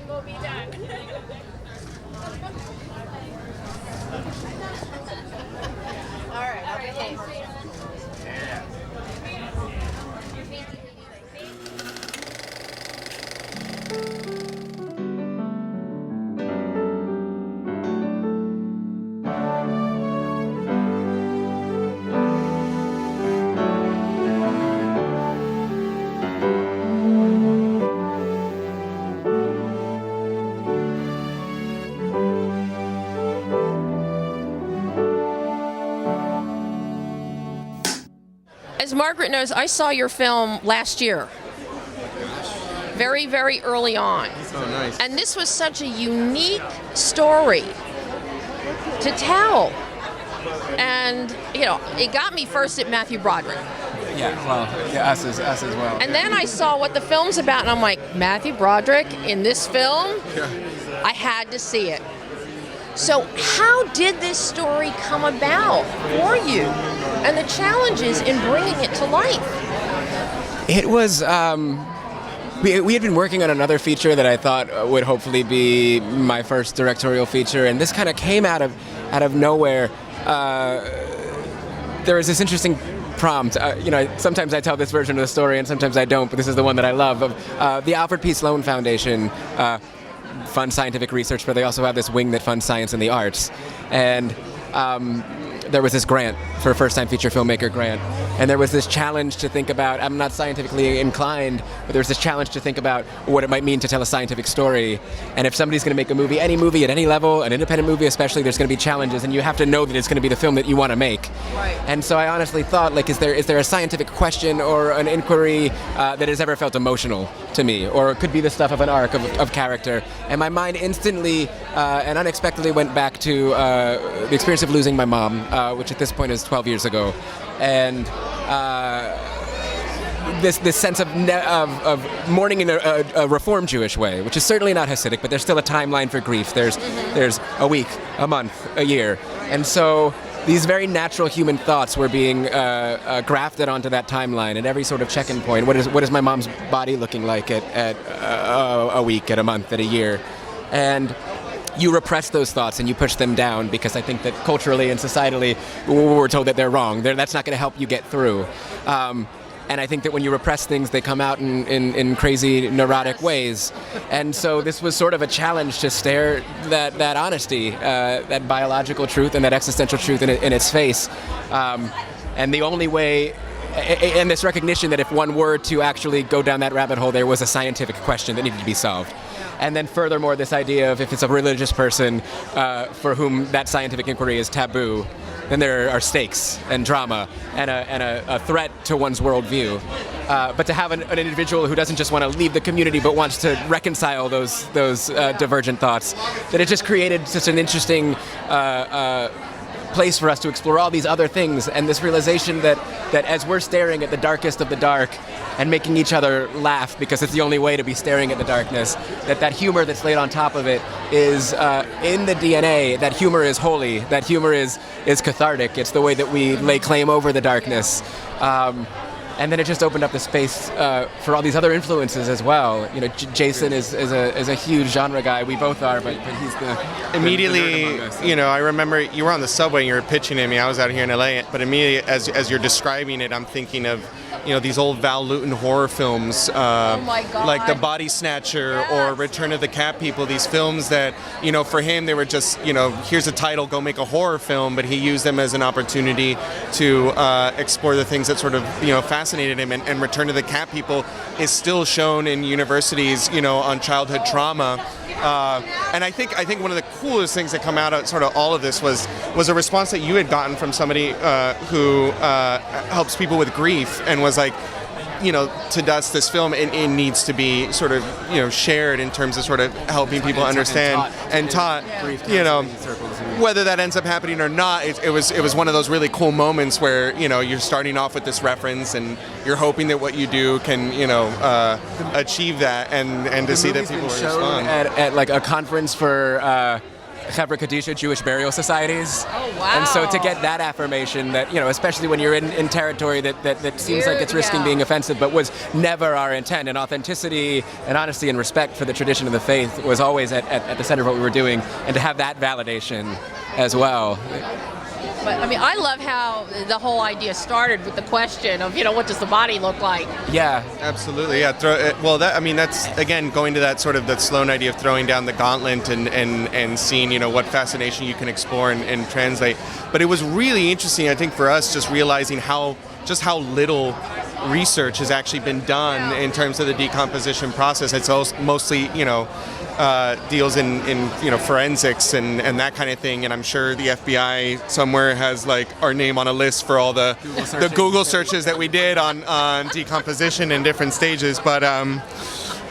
and we'll be done. All right. Okay. As Margaret knows, I saw your film last year. Very, very early on. Oh, nice. And this was such a unique story to tell. And, you know, it got me first at Matthew Broderick. Yeah, well, yeah, us as well. And then I saw what the film's about, and I'm like, Matthew Broderick in this film? Yeah. I had to see it. So how did this story come about for you and the challenges in bringing it to life? It was, we had been working on another feature that I thought would hopefully be my first directorial feature, and this kind of came out of nowhere. There was this interesting prompt. Sometimes I tell this version of the story and sometimes I don't, but this is the one that I love, of the Alfred P. Sloan Foundation. Fund scientific research, but they also have this wing that funds science and the arts. And there was this grant for a first-time feature filmmaker grant, and there was this challenge to think about, I'm not scientifically inclined, but there was this challenge to think about what it might mean to tell a scientific story. And if somebody's going to make a movie at any level, an independent movie especially, there's going to be challenges, and you have to know that it's going to be the film that you want to make. Right. And so I honestly thought, like, is there a scientific question or an inquiry that has ever felt emotional to me, or it could be the stuff of an arc of character? And my mind instantly and unexpectedly went back to the experience of losing my mom, which at this point is 12 years ago, and this sense of mourning in a Reformed Jewish way, which is certainly not Hasidic, but there's still a timeline for grief. There's a week, a month, a year, and so these very natural human thoughts were being grafted onto that timeline at every sort of check-in point. What is my mom's body looking like at a week, at a month, at a year, and you repress those thoughts and you push them down because I think that culturally and societally we're told that they're wrong. That's not going to help you get through. And I think that when you repress things, they come out in crazy, neurotic ways. And so this was sort of a challenge to stare that honesty, that biological truth and that existential truth in its face. And the only way, and this recognition that if one were to actually go down that rabbit hole, there was a scientific question that needed to be solved. And then furthermore, this idea of if it's a religious person for whom that scientific inquiry is taboo, then there are stakes and drama and a threat to one's worldview. But to have an individual who doesn't just want to leave the community but wants to reconcile those divergent thoughts, that it just created such an interesting place for us to explore all these other things, and this realization that as we're staring at the darkest of the dark and making each other laugh because it's the only way to be staring at the darkness, that humor that's laid on top of it is in the DNA. That humor is holy, that humor is cathartic. It's the way that we lay claim over the darkness. And then it just opened up the space for all these other influences as well. You know, Jason is a huge genre guy. We both are, but he's the immediately. The nerd among us. You know, I remember you were on the subway and you were pitching at me. I was out here in LA, but immediately as you're describing it, I'm thinking of, you know, these old Val Lewton horror films, oh my God. like The Body Snatcher or Return of the Cat People. These films that, you know, for him they were just, you know, here's a title, go make a horror film, but he used them as an opportunity to explore the things that sort of, you know, fascinated him. And Return of the Cat People is still shown in universities, you know, on childhood trauma. And I think one of the coolest things that come out of sort of all of this was a response that you had gotten from somebody who helps people with grief and was like, you know, to us, this film it needs to be sort of, you know, shared in terms of sort of helping people understand and taught, you know, whether that ends up happening or not. It was one of those really cool moments where, you know, you're starting off with this reference and you're hoping that what you do can, you know, achieve that, and to see that people respond at like a conference for Chevra Kadisha, Jewish burial societies. Oh, wow. And so to get that affirmation that, especially when you're in territory that seems like it's risking being offensive, but was never our intent, and authenticity and honesty and respect for the tradition of the faith was always at the center of what we were doing, and to have that validation as well. But I mean, I love how the whole idea started with the question of, what does the body look like? Yeah. Absolutely, yeah. That's again going to that sort of that Sloan idea of throwing down the gauntlet and seeing what fascination you can explore and translate. But it was really interesting, I think, for us just realizing how little research has actually been done in terms of the decomposition process. It's mostly deals in forensics and that kind of thing, and I'm sure the FBI somewhere has like our name on a list for all the Google searches that we did on decomposition in different stages, but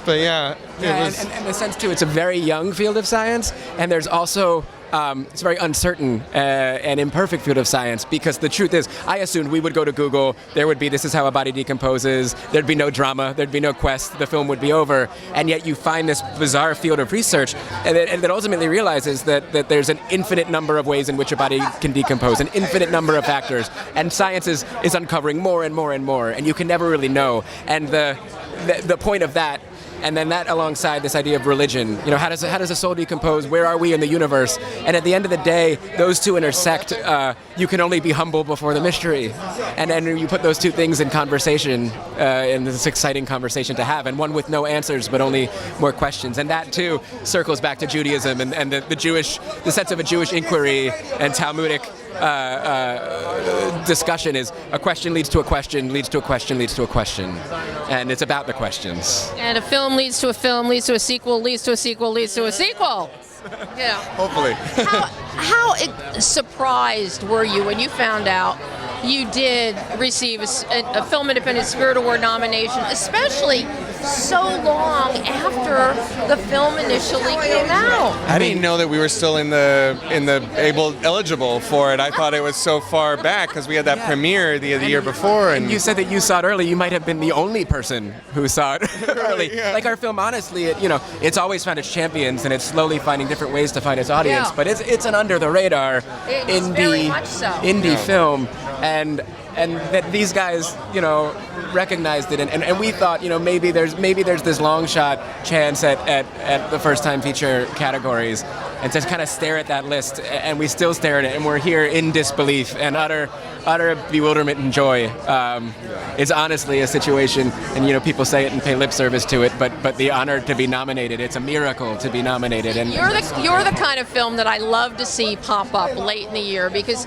yeah, and the sense too, it's a very young field of science, and there's also it's a very uncertain and imperfect field of science, because the truth is, I assumed we would go to Google, there would be, this is how a body decomposes, there'd be no drama, there'd be no quest, the film would be over, and yet you find this bizarre field of research and that ultimately realizes that there's an infinite number of ways in which a body can decompose, an infinite number of factors, and science is uncovering more and more and more, and you can never really know. And the point of that, and then that alongside this idea of religion, how does a soul decompose? Where are we in the universe? And at the end of the day, those two intersect. You can only be humble before the mystery, and then you put those two things in conversation, and this exciting conversation to have, and one with no answers but only more questions. And that too circles back to Judaism and the sense of a Jewish inquiry and Talmudic discussion is a question leads to a question, leads to a question, leads to a question, and it's about the questions. And a film leads to a film, leads to a sequel, leads to a sequel, leads to a sequel. Yeah. Hopefully. How surprised were you when you found out you did receive a Film Independent Spirit Award nomination, especially so long after the film initially came out? I didn't know that we were still in the eligible for it. I thought it was so far back because we had that premiere the year before. And you said that you saw it early. You might have been the only person who saw it early. Yeah. Like our film, honestly, it's always found its champions, and it's slowly finding different ways to find its audience. Yeah. But it's an under the radar Very much so. indie film, and that these guys, recognized it, and we thought, maybe there's this long shot chance at the first time feature categories, and to kind of stare at that list, and we still stare at it, and we're here in disbelief and utter bewilderment and joy. It's honestly a situation, and people say it and pay lip service to it, but the honor to be nominated, it's a miracle to be nominated. And you're the kind of film that I love to see pop up late in the year, because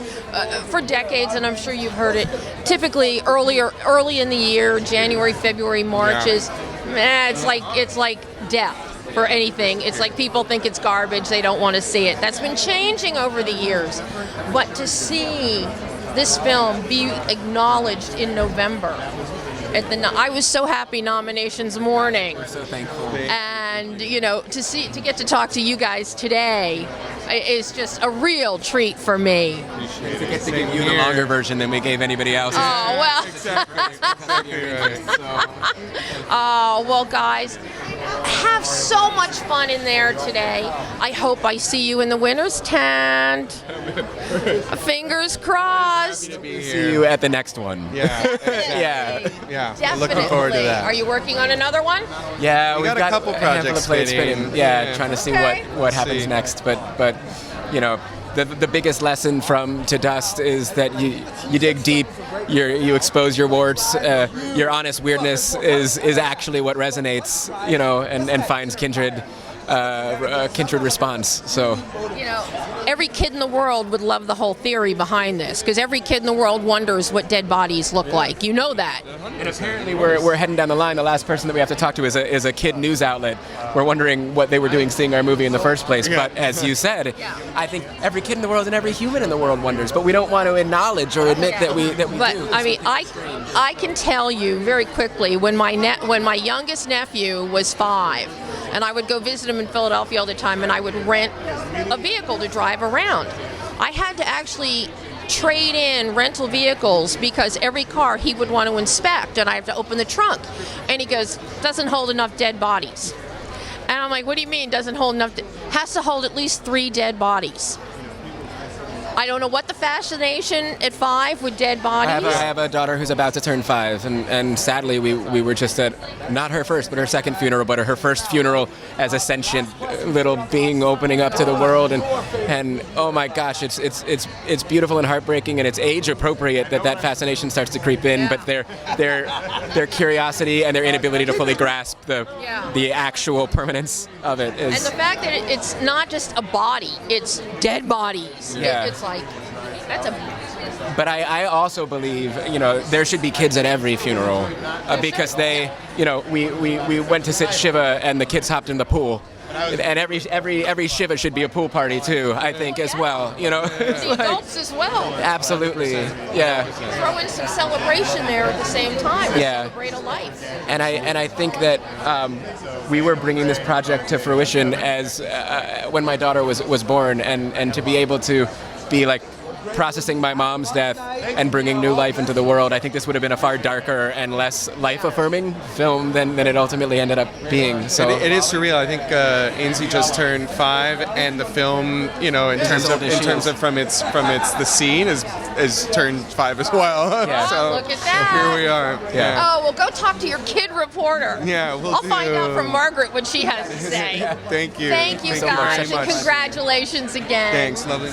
for decades, and I'm sure you've heard it, typically early in the year, January, February, March is it's like death for anything. It's like people think it's garbage, they don't want to see it. That's been changing over the years, but to see this film be acknowledged in November. I was so happy nominations morning. we're so thankful. And to get to talk to you guys today is just a real treat for me. To get to give you the longer version than we gave anybody else. Oh well. Exactly right. Oh well, guys, have so much fun in there today. I hope I see you in the winner's tent. Fingers crossed. See you at the next one. Yeah. Yeah. We're looking forward to that. Are you working on another one? Yeah, We we've got a couple a handful of projects plates spinning. Yeah, trying to see Okay. what happens See. next. But the biggest lesson from To Dust is that you dig deep, you expose your warts, your honest weirdness is actually what resonates, and finds kindred response. So Every kid in the world would love the whole theory behind this, because every kid in the world wonders what dead bodies look like. You know that. And apparently we're heading down the line. The last person that we have to talk to is a kid news outlet. We're wondering what they were doing seeing our movie in the first place. Yeah. But as you said, I think every kid in the world and every human in the world wonders. But we don't want to acknowledge or admit that we But do. I mean, I can tell you very quickly when my youngest nephew was 5, and I would go visit him in Philadelphia all the time, and I would rent a vehicle to drive around. I had to actually trade in rental vehicles because every car he would want to inspect, and I have to open the trunk. And he goes, doesn't hold enough dead bodies. And I'm like, what do you mean doesn't hold enough? Has to hold at least 3 dead bodies. I don't know what the fascination at 5 with dead bodies. I have a daughter who's about to turn 5, and sadly we were just at, not her first, but her second funeral, but her first funeral as a sentient little being opening up to the world, and oh my gosh, it's beautiful and heartbreaking, and it's age appropriate that fascination starts to creep in, but their curiosity and their inability to fully grasp the actual permanence of it is. And the fact that it's not just a body, it's dead bodies. Yeah. It's like, that's a... But I also believe, there should be kids at every funeral because they, we went to sit Shiva and the kids hopped in the pool. And every Shiva should be a pool party too, I think, as well. The adults as well. Absolutely, yeah. Throw in some celebration there at the same time. Yeah. Celebrate a life. And I think that we were bringing this project to fruition as when my daughter was born, and to be able to be like processing my mom's death and bringing new life into the world, I think this would have been a far darker and less life-affirming film than it ultimately ended up being. So it is surreal. I think Ainsley just turned 5, and the film, in terms of from its the scene is turned 5 as well. Yeah. So look at that. Here we are. Yeah. Oh, well, go talk to your kid reporter. Yeah, I'll find out from Margaret what she has to say. Thank you. Thank you so guys, much. and congratulations again. Thanks. Lovely.